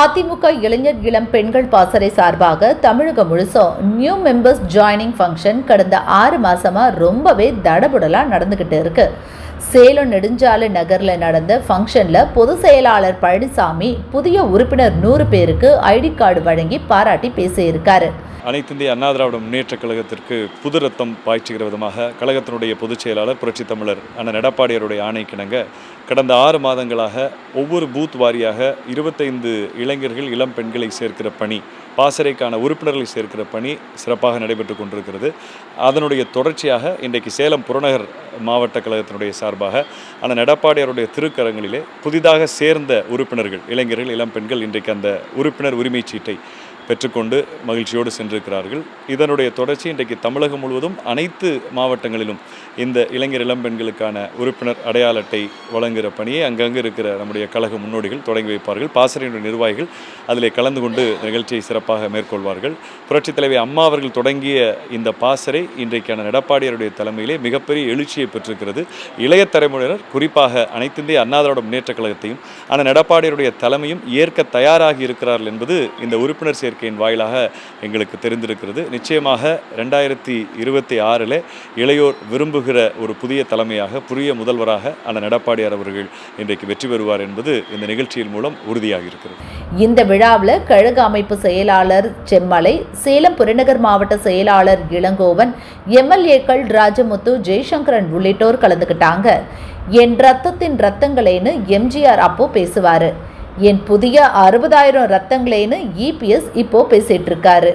அதிமுக இளைஞர் இளம் பெண்கள் பாசறை சார்பாக தமிழகம் முழுசும் நியூ மெம்பர்ஸ் ஜாயினிங் ஃபங்க்ஷன் கடந்த 6 மாசமா ரொம்பவே தடபுடலா நடந்துகிட்டு இருக்கு. சேலம் நெடுஞ்சாலை நகர்ல நடந்த ஃபங்க்ஷன்ல பொதுச் செயலாளர் பழனிசாமி புதிய உறுப்பினர் 100 பேருக்கு ஐடி கார்டு வழங்கி பாராட்டி பேசியிருக்காரு. அனைத்து இந்திய அண்ணா திராவிட முன்னேற்றக் கழகத்திற்கு புது ரத்தம் பாய்ச்சுகிற விதமாக கழகத்தினுடைய பொதுச் செயலாளர் புரட்சித் தமிழர் அண்ணன் எடப்பாடியாருடைய ஆணைக்கிணங்க கடந்த 6 மாதங்களாக ஒவ்வொரு பூத் வாரியாக 25 இளைஞர்கள் இளம் பெண்களை சேர்க்கிற பணி, பாசறைக்கான உறுப்பினர்களை சேர்க்கிற பணி சிறப்பாக நடைபெற்று கொண்டிருக்கிறது. அதனுடைய தொடர்ச்சியாக இன்றைக்கு சேலம் புறநகர் மாவட்ட கழகத்தினுடைய சார்பாக அண்ணன் எடப்பாடியாருடைய திருக்கரங்களிலே புதிதாக சேர்ந்த உறுப்பினர்கள் இளைஞர்கள் இளம் பெண்கள் இன்றைக்கு அந்த உறுப்பினர் உரிமை சீட்டை பெற்றுக்கொண்டு மகிழ்ச்சியோடு சென்றிருக்கிறார்கள். இதனுடைய தொடர்ச்சி இன்றைக்கு தமிழகம் முழுவதும் அனைத்து மாவட்டங்களிலும் இந்த இளைஞர் இளம்பெண்களுக்கான உறுப்பினர் அடையாள அட்டை வழங்குகிற பணியை அங்கங்கே இருக்கிற நம்முடைய கழக முன்னோடிகள் தொடங்கி வைப்பார்கள். பாசறையினுடைய நிர்வாகிகள் அதில் கலந்து கொண்டு நிகழ்ச்சியை சிறப்பாக மேற்கொள்வார்கள். புரட்சித் தலைவி அம்மா அவர்கள் தொடங்கிய இந்த பாசறை இன்றைக்கான எடப்பாடியாருடைய தலைமையிலே மிகப்பெரிய எழுச்சியை பெற்றிருக்கிறது. இளைய தலைமுறையினர் குறிப்பாக அனைத்து இந்திய அண்ணா திராவிட முன்னேற்றக் கழகத்தையும் அண்ணன் எடப்பாடியாருடைய தலைமையும் ஏற்க தயாராகி இருக்கிறார்கள் என்பது இந்த உறுப்பினர் சேர்க்கை வாயிலாக எங்களுக்கு தெரிந்திருக்கிறது. நிச்சயமாக 2026 இளையோர் விரும்புகிற ஒரு புதிய தலைமையாக புதிய முதல்வராக அண்ணன் எடப்பாடியார் அவர்கள் இன்றைக்கு வெற்றி பெறுவார் என்பது இந்த நிகழ்ச்சியின் மூலம் உறுதியாக இருக்கிறது. இந்த விழாவில் கழக அமைப்பு செயலாளர் செம்மலை, சேலம் புறநகர் மாவட்ட செயலாளர் இளங்கோவன், எம்எல்ஏக்கள் ராஜமுத்து, ஜெய்சங்கரன் உள்ளிட்டோர் கலந்துக்கிட்டாங்க. என் ரத்தத்தின் ரத்தங்களேன்னு எம்ஜிஆர் அப்போ பேசுவாரு. என் புதிய 60,000 ரத்தங்களேன்னு இபிஎஸ் இப்போ பேசிட்டு இருக்காரு.